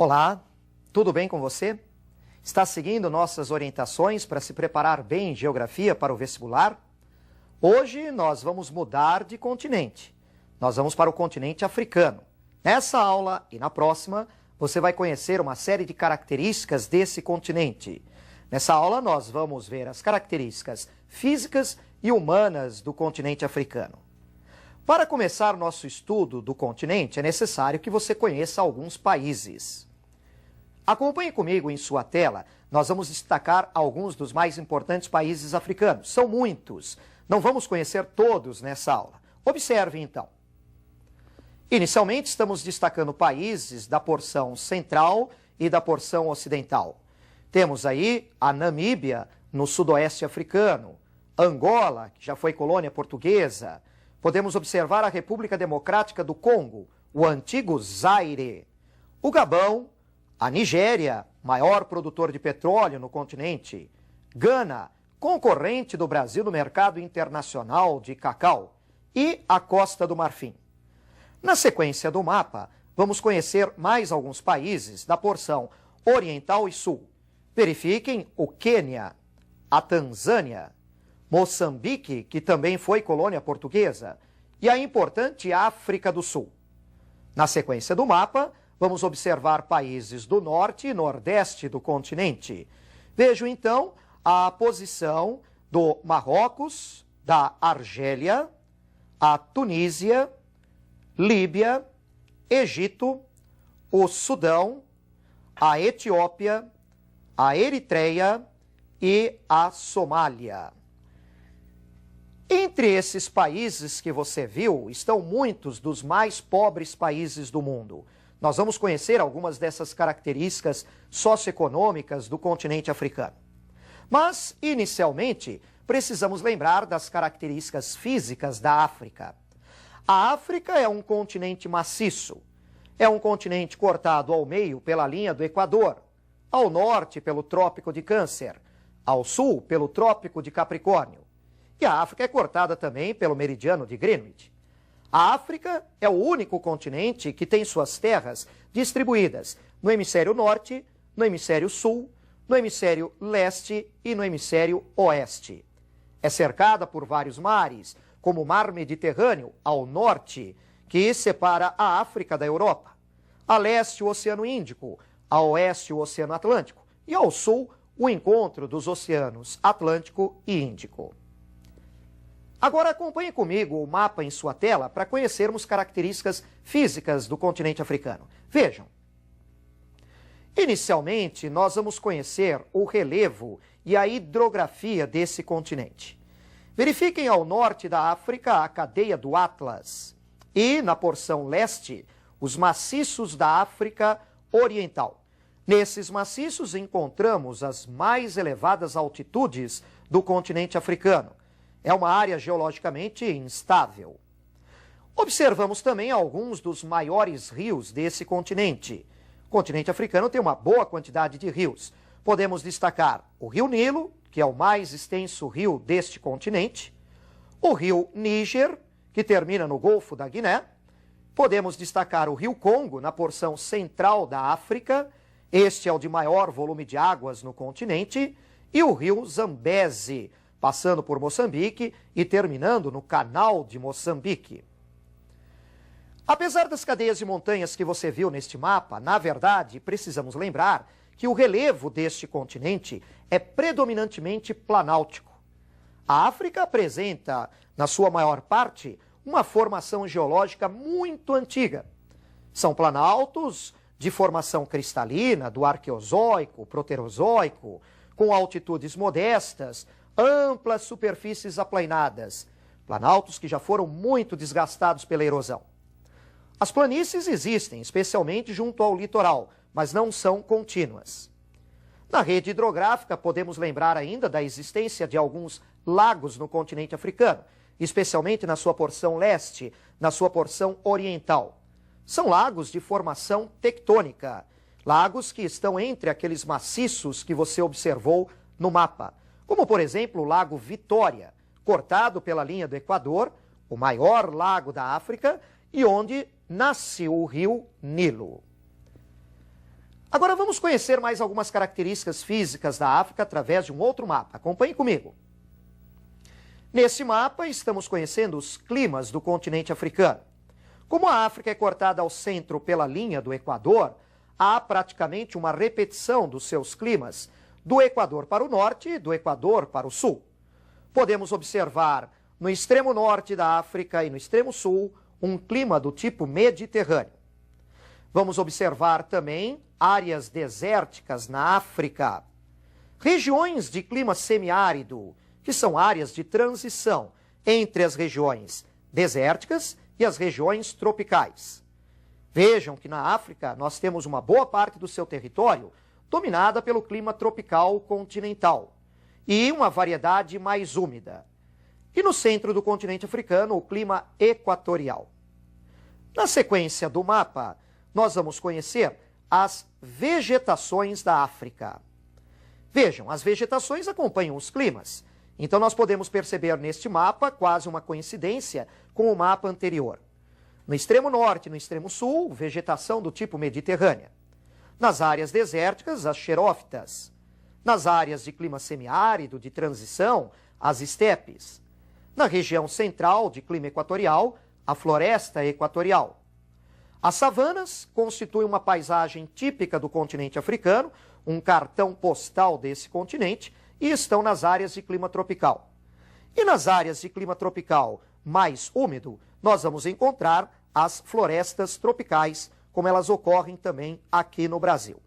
Olá, tudo bem com você? Está seguindo nossas orientações para se preparar bem em geografia para o vestibular? Hoje nós vamos mudar de continente. Nós vamos para o continente africano. Nessa aula e na próxima, você vai conhecer uma série de características desse continente. Nessa aula nós vamos ver as características físicas e humanas do continente africano. Para começar nosso estudo do continente, é necessário que você conheça alguns países. Acompanhe comigo em sua tela, nós vamos destacar alguns dos mais importantes países africanos. São muitos, não vamos conhecer todos nessa aula. Observe então. Inicialmente estamos destacando países da porção central e da porção ocidental. Temos aí a Namíbia, no sudoeste africano, Angola, que já foi colônia portuguesa. Podemos observar a República Democrática do Congo, o antigo Zaire, o Gabão, a Nigéria, maior produtor de petróleo no continente, Gana, concorrente do Brasil no mercado internacional de cacau, e a Costa do Marfim. Na sequência do mapa, vamos conhecer mais alguns países da porção oriental e sul. Verifiquem o Quênia, a Tanzânia, Moçambique, que também foi colônia portuguesa, e a importante África do Sul. Na sequência do mapa, vamos observar países do norte e nordeste do continente. Vejo então a posição do Marrocos, da Argélia, a Tunísia, Líbia, Egito, o Sudão, a Etiópia, a Eritreia e a Somália. Entre esses países que você viu, estão muitos dos mais pobres países do mundo. Nós vamos conhecer algumas dessas características socioeconômicas do continente africano. Mas, inicialmente, precisamos lembrar das características físicas da África. A África é um continente maciço. É um continente cortado ao meio pela linha do Equador, ao norte pelo Trópico de Câncer, ao sul pelo Trópico de Capricórnio. E a África é cortada também pelo meridiano de Greenwich. A África é o único continente que tem suas terras distribuídas no hemisfério norte, no hemisfério sul, no hemisfério leste e no hemisfério oeste. É cercada por vários mares, como o Mar Mediterrâneo ao norte, que separa a África da Europa, a leste o Oceano Índico, a oeste o Oceano Atlântico e ao sul o encontro dos oceanos Atlântico e Índico. Agora acompanhe comigo o mapa em sua tela para conhecermos características físicas do continente africano. Vejam. Inicialmente, nós vamos conhecer o relevo e a hidrografia desse continente. Verifiquem ao norte da África a cadeia do Atlas e, na porção leste, os maciços da África Oriental. Nesses maciços encontramos as mais elevadas altitudes do continente africano. É uma área geologicamente instável. Observamos também alguns dos maiores rios desse continente. O continente africano tem uma boa quantidade de rios. Podemos destacar o Rio Nilo, que é o mais extenso rio deste continente, o Rio Níger, que termina no Golfo da Guiné. Podemos destacar o Rio Congo, na porção central da África. Este é o de maior volume de águas no continente. E o Rio Zambeze, passando por Moçambique e terminando no Canal de Moçambique. Apesar das cadeias de montanhas que você viu neste mapa, na verdade, precisamos lembrar que o relevo deste continente é predominantemente planáltico. A África apresenta, na sua maior parte, uma formação geológica muito antiga. São planaltos de formação cristalina, do Arqueozoico, Proterozoico, com altitudes modestas, amplas superfícies aplainadas, planaltos que já foram muito desgastados pela erosão. As planícies existem, especialmente junto ao litoral, mas não são contínuas. Na rede hidrográfica, podemos lembrar ainda da existência de alguns lagos no continente africano, especialmente na sua porção leste, na sua porção oriental. São lagos de formação tectônica, lagos que estão entre aqueles maciços que você observou no mapa, como, por exemplo, o Lago Vitória, cortado pela linha do Equador, o maior lago da África e onde nasce o rio Nilo. Agora vamos conhecer mais algumas características físicas da África através de um outro mapa. Acompanhe comigo. Nesse mapa estamos conhecendo os climas do continente africano. Como a África é cortada ao centro pela linha do Equador, há praticamente uma repetição dos seus climas, do Equador para o norte e do Equador para o sul. Podemos observar no extremo norte da África e no extremo sul um clima do tipo mediterrâneo. Vamos observar também áreas desérticas na África, regiões de clima semiárido, que são áreas de transição entre as regiões desérticas e as regiões tropicais. Vejam que na África nós temos uma boa parte do seu território dominada pelo clima tropical continental e uma variedade mais úmida. E no centro do continente africano, o clima equatorial. Na sequência do mapa, nós vamos conhecer as vegetações da África. Vejam, as vegetações acompanham os climas. Então nós podemos perceber neste mapa quase uma coincidência com o mapa anterior. No extremo norte e no extremo sul, vegetação do tipo mediterrânea. Nas áreas desérticas, as xerófitas. Nas áreas de clima semiárido, de transição, as estepes. Na região central, de clima equatorial, a floresta equatorial. As savanas constituem uma paisagem típica do continente africano, um cartão postal desse continente, e estão nas áreas de clima tropical. E nas áreas de clima tropical mais úmido, nós vamos encontrar as florestas tropicais, como elas ocorrem também aqui no Brasil.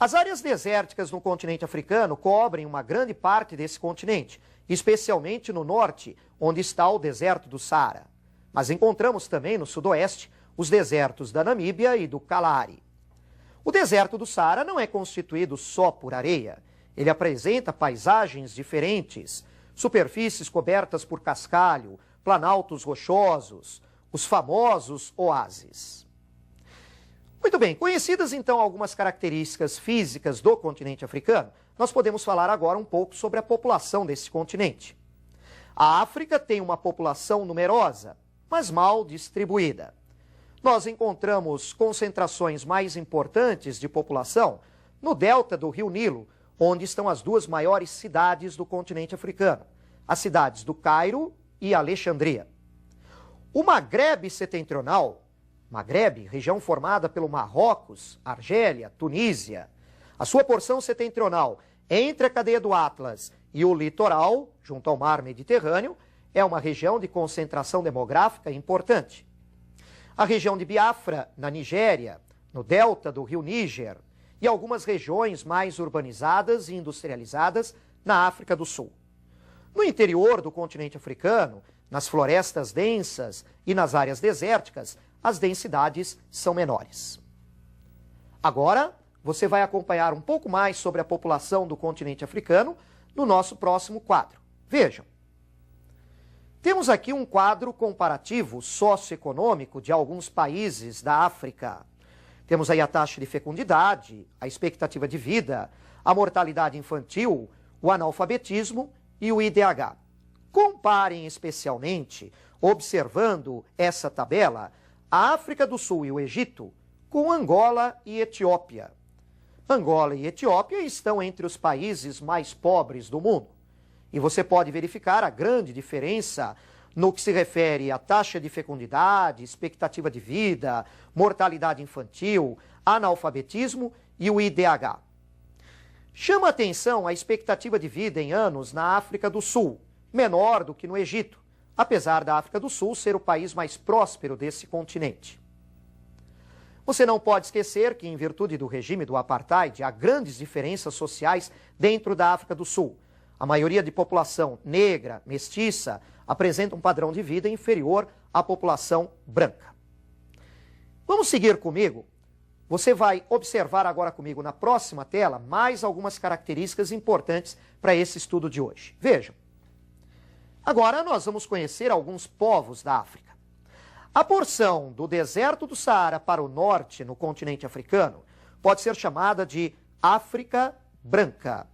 As áreas desérticas no continente africano cobrem uma grande parte desse continente, especialmente no norte, onde está o deserto do Saara. Mas encontramos também no sudoeste os desertos da Namíbia e do Kalahari. O deserto do Saara não é constituído só por areia. Ele apresenta paisagens diferentes, superfícies cobertas por cascalho, planaltos rochosos, os famosos oásis. Muito bem, conhecidas então algumas características físicas do continente africano, nós podemos falar agora um pouco sobre a população desse continente. A África tem uma população numerosa, mas mal distribuída. Nós encontramos concentrações mais importantes de população no delta do Rio Nilo, onde estão as duas maiores cidades do continente africano, as cidades do Cairo e Alexandria. O Maghreb setentrional, Maghreb, região formada pelo Marrocos, Argélia, Tunísia, a sua porção setentrional entre a cadeia do Atlas e o litoral, junto ao mar Mediterrâneo, é uma região de concentração demográfica importante. A região de Biafra, na Nigéria, no delta do rio Níger, e algumas regiões mais urbanizadas e industrializadas na África do Sul. No interior do continente africano, nas florestas densas e nas áreas desérticas, as densidades são menores. Agora, você vai acompanhar um pouco mais sobre a população do continente africano no nosso próximo quadro. Vejam. Temos aqui um quadro comparativo socioeconômico de alguns países da África. Temos aí a taxa de fecundidade, a expectativa de vida, a mortalidade infantil, o analfabetismo e o IDH. Comparem especialmente, observando essa tabela, a África do Sul e o Egito com Angola e Etiópia. Angola e Etiópia estão entre os países mais pobres do mundo. E você pode verificar a grande diferença no que se refere à taxa de fecundidade, expectativa de vida, mortalidade infantil, analfabetismo e o IDH. Chama a atenção a expectativa de vida em anos na África do Sul, menor do que no Egito, apesar da África do Sul ser o país mais próspero desse continente. Você não pode esquecer que, em virtude do regime do apartheid, há grandes diferenças sociais dentro da África do Sul. A maioria de população negra, mestiça, apresenta um padrão de vida inferior à população branca. Vamos seguir comigo? Você vai observar agora comigo na próxima tela mais algumas características importantes para esse estudo de hoje. Vejam. Agora nós vamos conhecer alguns povos da África. A porção do deserto do Saara para o norte, no continente africano, pode ser chamada de África Branca.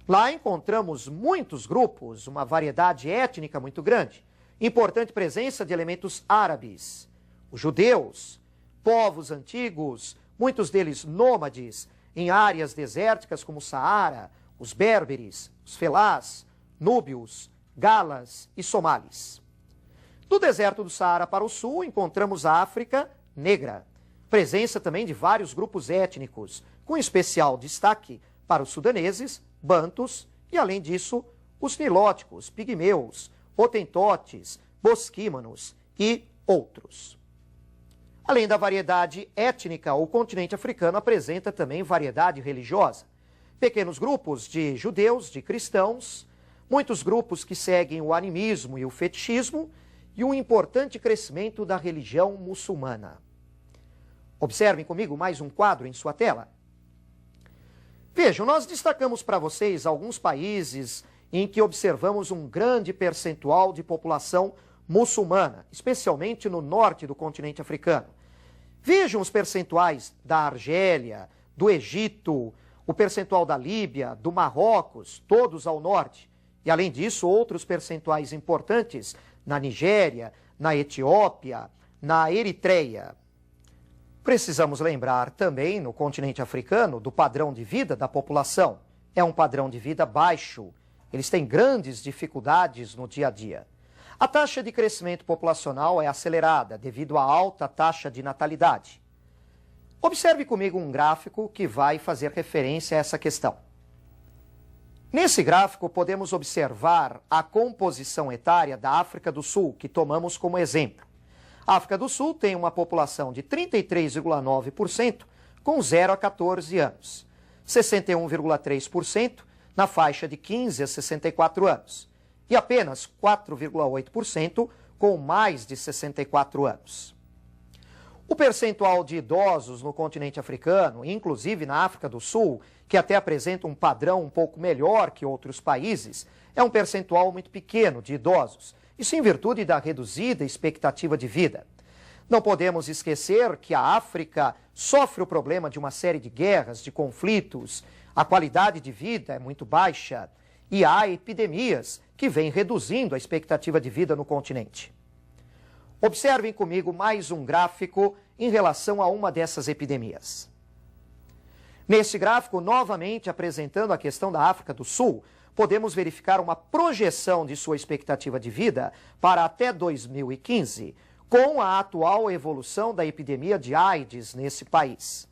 Lá encontramos muitos grupos, uma variedade étnica muito grande, importante presença de elementos árabes, os judeus, povos antigos, muitos deles nômades em áreas desérticas como o Saara, os berberes, os felás, núbios, galas e somalis. Do deserto do Saara para o sul, encontramos a África negra, presença também de vários grupos étnicos, com especial destaque para os sudaneses, bantus e, além disso, os nilóticos, pigmeus, hotentotes, bosquímanos e outros. Além da variedade étnica, o continente africano apresenta também variedade religiosa. Pequenos grupos de judeus, de cristãos, muitos grupos que seguem o animismo e o fetichismo e um importante crescimento da religião muçulmana. Observem comigo mais um quadro em sua tela. Vejam, nós destacamos para vocês alguns países em que observamos um grande percentual de população muçulmana, especialmente no norte do continente africano. Vejam os percentuais da Argélia, do Egito, o percentual da Líbia, do Marrocos, todos ao norte. E, além disso, outros percentuais importantes na Nigéria, na Etiópia, na Eritreia. Precisamos lembrar também, no continente africano, do padrão de vida da população. É um padrão de vida baixo. Eles têm grandes dificuldades no dia a dia. A taxa de crescimento populacional é acelerada devido à alta taxa de natalidade. Observe comigo um gráfico que vai fazer referência a essa questão. Nesse gráfico, podemos observar a composição etária da África do Sul, que tomamos como exemplo. A África do Sul tem uma população de 33,9% com 0 a 14 anos, 61,3% na faixa de 15 a 64 anos e apenas 4,8% com mais de 64 anos. O percentual de idosos no continente africano, inclusive na África do Sul, que até apresenta um padrão um pouco melhor que outros países, é um percentual muito pequeno de idosos, isso em virtude da reduzida expectativa de vida. Não podemos esquecer que a África sofre o problema de uma série de guerras, de conflitos, a qualidade de vida é muito baixa e há epidemias que vêm reduzindo a expectativa de vida no continente. Observem comigo mais um gráfico em relação a uma dessas epidemias. Neste gráfico, novamente apresentando a questão da África do Sul, podemos verificar uma projeção de sua expectativa de vida para até 2015, com a atual evolução da epidemia de AIDS nesse país.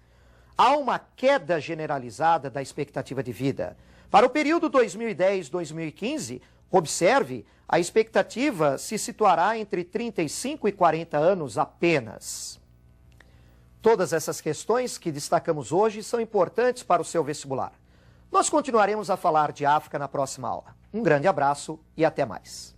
Há uma queda generalizada da expectativa de vida. Para o período 2010-2015, observe, a expectativa se situará entre 35 e 40 anos apenas. Todas essas questões que destacamos hoje são importantes para o seu vestibular. Nós continuaremos a falar de África na próxima aula. Um grande abraço e até mais.